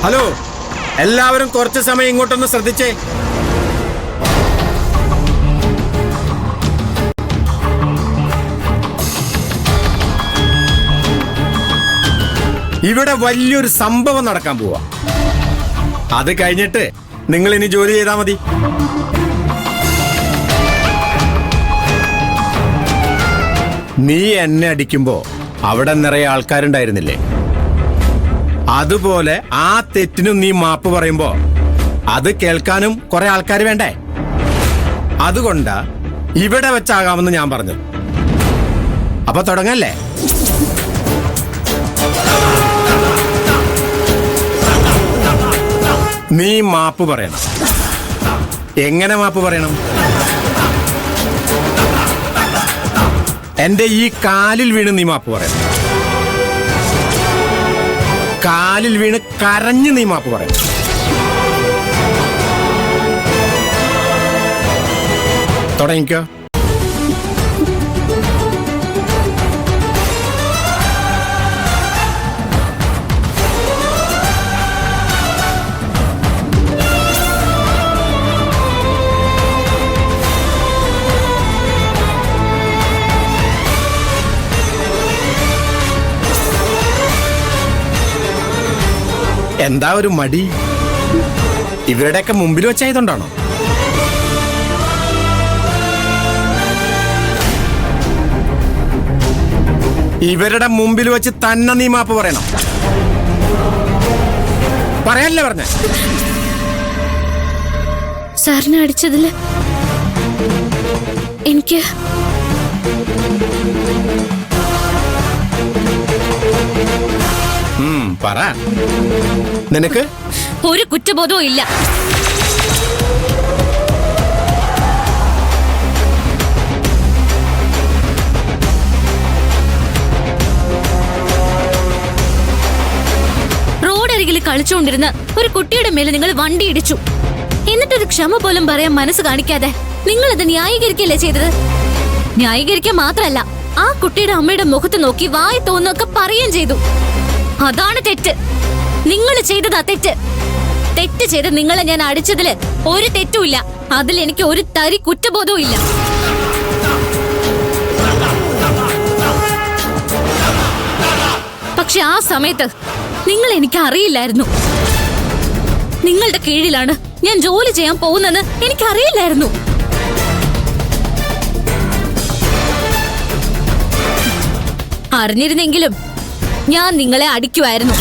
Hello, എല്ലാവരും കുറച്ച് സമയം ഇങ്ങോട്ടൊന്ന് ശ്രദ്ധിച്ചേ. ഇവിടെ വലിയൊരു സംഭവം നടക്കാൻ പോവാ. അത് കഴിഞ്ഞിട്ട് നിങ്ങൾ ഇനി ജോലി ചെയ്താൽ മതി. നീ എന്നെ അടിക്കുമ്പോ അവിടെ നിറയെ ആൾക്കാരുണ്ടായിരുന്നില്ലേ? അതുപോലെ ആ തെറ്റിനും നീ മാപ്പ് പറയുമ്പോ അത് കേൾക്കാനും കുറെ ആൾക്കാർ വേണ്ടേ? അതുകൊണ്ടാ ഇവിടെ വെച്ചാകാമെന്ന് ഞാൻ പറഞ്ഞു. അപ്പൊ തുടങ്ങല്ലേ? നീ മാപ്പ് പറയണം. എങ്ങനെ മാപ്പ് പറയണം? എന്റെ ഈ കാലിൽ വീണ് നീ മാപ്പ് പറയണം. കാലിൽ വീണ് കരഞ്ഞ് നീ മാപ്പ് പറയണം. തുടങ്ങിക്കോ. എന്താ ഒരു മടി? ഇവരുടെയൊക്കെ മുമ്പിൽ വെച്ചായതുകൊണ്ടാണോ? ഇവരുടെ മുമ്പിൽ വെച്ച് തന്നെ നീ മാപ്പ് പറയണം. പറയാനല്ലേ പറഞ്ഞ? സാറിനെ അടിച്ചതില് എനിക്ക് പറ. നിനക്ക് ഒരു കുറ്റബോധവും ഇല്ല. റോഡരികിൽ കളിച്ചുകൊണ്ടിരുന്ന ഒരു കുട്ടിയുടെ മേലെ നിങ്ങൾ വണ്ടി ഇടിച്ചു. എന്നിട്ടൊരു ക്ഷമ പോലും പറയാൻ മനസ്സ് കാണിക്കാതെ നിങ്ങൾ അത് ന്യായീകരിക്കല്ലേ ചെയ്തത്? ന്യായീകരിക്കാൻ മാത്രല്ല, ആ കുട്ടിയുടെ അമ്മയുടെ മുഖത്ത് നോക്കി വായി തോന്നൊക്കെ പറയുകയും ചെയ്തു. അതാണ് തെറ്റ്. നിങ്ങൾ ചെയ്തതാ തെറ്റ്. തെറ്റ് ചെയ്ത് നിങ്ങളെ ഞാൻ അടിച്ചതില് ഒരു തെറ്റുമില്ല. അതിൽ എനിക്ക് ഒരു തരി കുറ്റബോധവും ഇല്ല. പക്ഷെ ആ സമയത്ത് നിങ്ങൾ എനിക്ക് അറിയില്ലായിരുന്നു. നിങ്ങളുടെ കീഴിലാണ് ഞാൻ ജോലി ചെയ്യാൻ പോകുന്നെന്ന് എനിക്കറിയില്ലായിരുന്നു. അറിഞ്ഞിരുന്നെങ്കിലും ഞാൻ നിങ്ങളെ അടിക്കുമായിരുന്നു.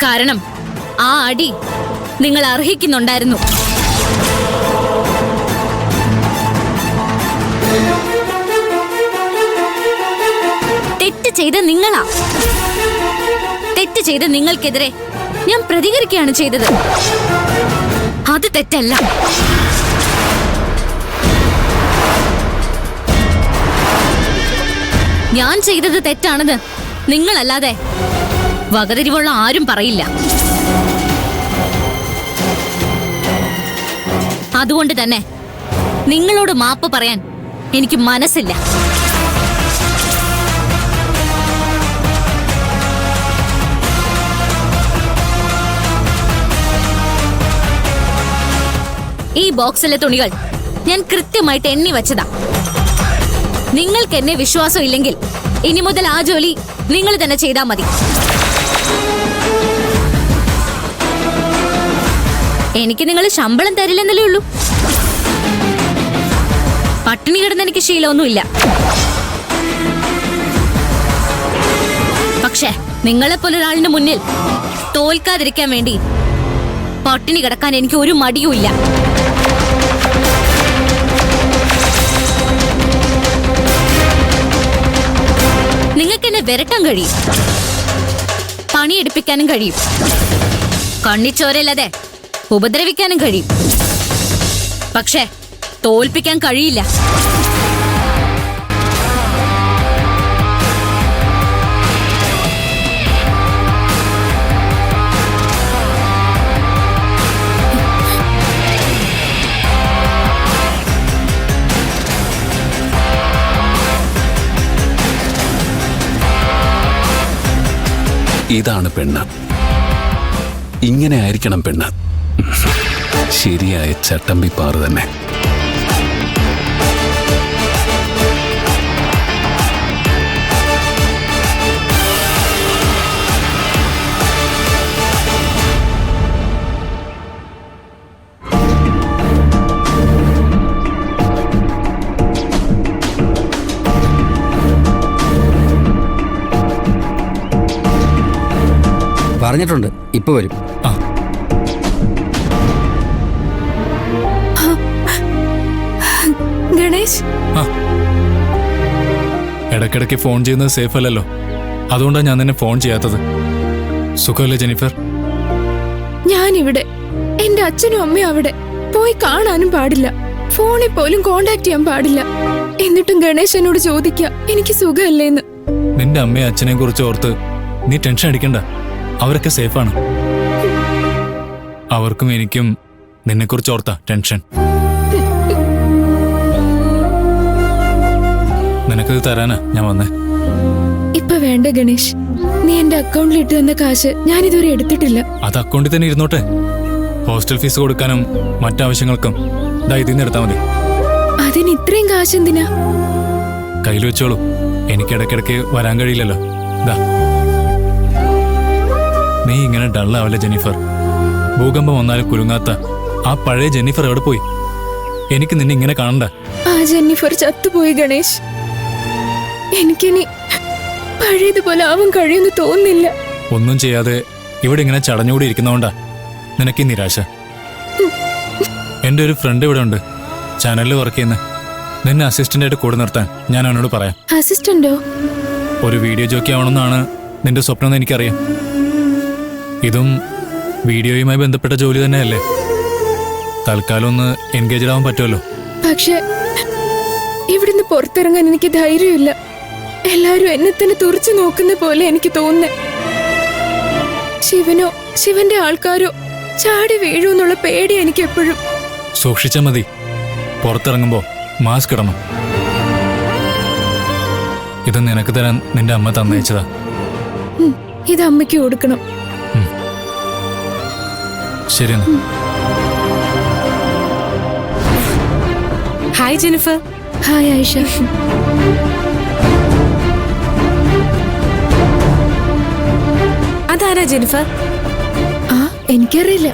കാരണം ആ അടി നിങ്ങൾ അർഹിക്കുന്നുണ്ടായിരുന്നു. തെറ്റ് ചെയ്ത നിങ്ങളാ. തെറ്റ് ചെയ്ത നിങ്ങൾക്കെതിരെ ഞാൻ പ്രതികരിക്കുകയാണ് ചെയ്തത്. അത് തെറ്റല്ല. ഞാൻ ചെയ്തത് തെറ്റാണെന്ന് നിങ്ങളല്ലാതെ വകതിരിവുള്ള ആരും പറയില്ല. അതുകൊണ്ട് തന്നെ നിങ്ങളോട് മാപ്പ് പറയാൻ എനിക്ക് മനസ്സില്ല. ഈ ബോക്സിലെ തുണികൾ ഞാൻ കൃത്യമായിട്ട് എണ്ണി വെച്ചതാ. നിങ്ങൾക്ക് എന്നെ വിശ്വാസം ഇല്ലെങ്കിൽ ഇനി മുതൽ ആ ജോലി നിങ്ങൾ തന്നെ ചെയ്താൽ മതി. എനിക്ക് നിങ്ങൾ ശമ്പളം തരില്ലെന്നല്ലേ ഉള്ളൂ. പട്ടിണി കിടന്ന് എനിക്ക് ശീലമൊന്നുമില്ല. പക്ഷെ നിങ്ങളെപ്പോലൊരാളിന് മുന്നിൽ തോൽക്കാതിരിക്കാൻ വേണ്ടി പട്ടിണി കിടക്കാൻ എനിക്ക് ഒരു മടിയുമില്ല. നിങ്ങൾക്ക് എന്നെ വിരട്ടാൻ കഴിയും, പണിയെടുപ്പിക്കാനും കഴിയും, കണ്ണിച്ചോരല്ലാതെ ഉപദ്രവിക്കാനും കഴിയും. പക്ഷെ തോൽപ്പിക്കാൻ കഴിയില്ല. ഇതാണ് പെണ്ണ്. ഇങ്ങനെ ആയിരിക്കണം പെണ്ണ്. ശരിയായ ചട്ടമ്പിപ്പാറ് തന്നെ. പറഞ്ഞിട്ടുണ്ട്, ഇപ്പൊ വരും. ആ ഗണേഷ്, ആ ഇടയ്ക്കിടയ്ക്ക് ഫോൺ ചെയ്യുന്നത് സേഫ് അല്ലല്ലോ. അതുകൊണ്ടാണ് ഞാൻ നിന്നെ ഫോൺ ചെയ്യാത്തത്. സുഖമല്ലേ ജെനിഫർ? ഞാനിവിടെ, എന്റെ അച്ഛനും അമ്മയും അവിടെ. പോയി കാണാനും പാടില്ല, ഫോണിൽ പോലും കോണ്ടാക്ട് ചെയ്യാൻ പാടില്ല. എന്നിട്ടും ഗണേശ് എന്നോട് ചോദിക്ക എനിക്ക് സുഖമല്ലേന്ന്. നിന്റെ അമ്മയും അച്ഛനെയും കുറിച്ച് ഓർത്ത് നീ ടെൻഷൻ അടിക്കണ്ട. അവരൊക്കെ സേഫാണ്. അവർക്കും എനിക്കും നിന്നെക്കുറിച്ച് ഓർത്താ ടെൻഷൻ. നിനക്കത് തരാനാ ഞാൻ വന്നേ. ഇപ്പൊ വേണ്ട ഗണേഷ്, നീ എന്റെ അക്കൗണ്ടിൽ ഇട്ട് തന്ന കാശ് ഞാൻ ഇതുവരെ എടുത്തിട്ടില്ല. അത് അക്കൗണ്ടിൽ തന്നെ ഇരുന്നോട്ടെ. ഹോസ്റ്റൽ ഫീസ് കൊടുക്കാനും മറ്റാവശ്യങ്ങൾക്കും ഇതിന്ന് എടുത്താൽ മതി. അതിന് ഇത്രയും കാശ് എന്തിനാ? കയ്യിൽ വെച്ചോളൂ. എനിക്ക് ഇടയ്ക്കിടയ്ക്ക് വരാൻ കഴിയില്ലല്ലോ. നീ ഇങ്ങനെ ഡള്ളാവല്ലേ ജെനിഫർ. ഭൂകമ്പം വന്നാലും കുലുങ്ങാത്ത ആ പഴയ ജെന്നിഫർ എവിടെ പോയി? എനിക്ക് നിന്നെ ഇങ്ങനെ കാണണ്ട. ആ ജെന്നിഫർ ചത്തുപോയി ഗണേഷ്. എനിക്കിനി പഴയതുപോലെ ആവാൻ കഴിയുമെന്ന് തോന്നുന്നില്ല. ഒന്നും ചെയ്യാതെ ഇവിടെ ഇങ്ങനെ ചടഞ്ഞുകൂടി ഇരിക്കുന്നതുകൊണ്ടാ നിനക്ക് ഈ നിരാശ. എൻ്റെ ഒരു ഫ്രണ്ട് ഇവിടെ ഉണ്ട്, ചാനലിൽ വർക്ക് ചെയ്യുന്ന. നിന്നെ അസിസ്റ്റന്റായിട്ട് കൂടെ നിർത്താൻ ഞാൻ അവനോട് പറയാം. അസിസ്റ്റന്റോ? ഒരു വീഡിയോ ജോക്കി ആവണമെന്നാണ് നിന്റെ സ്വപ്നം എന്ന് എനിക്കറിയാം. ഇതും വീഡിയോയുമായി ബന്ധപ്പെട്ട ജോലി തന്നെയല്ലേ? തൽക്കാലം ഒന്ന് എൻഗേജഡ് ആവാൻ പറ്റുമല്ലോ. പക്ഷെ ഇവിടുന്ന് പുറത്തിറങ്ങാൻ എനിക്ക് ധൈര്യമില്ല. എല്ലാരും എന്നെ തന്നെ തുറച്ചു നോക്കുന്ന പോലെ എനിക്ക് തോന്നുന്നേ. ശിവനോ ശിവന്റെ ആൾക്കാരോ ചാടി വീഴൂന്നുള്ള പേടി എനിക്ക് എപ്പോഴും. സൂക്ഷിച്ചാൽ മതി. പുറത്തിറങ്ങുമ്പോ മാസ്ക് ഇടണം. ഇത് നിനക്ക് തരാൻ നിന്റെ അമ്മ തന്നയച്ചതാ. ഇത് അമ്മയ്ക്ക് കൊടുക്കണം. ശരി. Hi Jennifer. ഹായ് ആയിഷ. അതാരാ ജെനിഫർ? ആ എനിക്കറിയില്ല.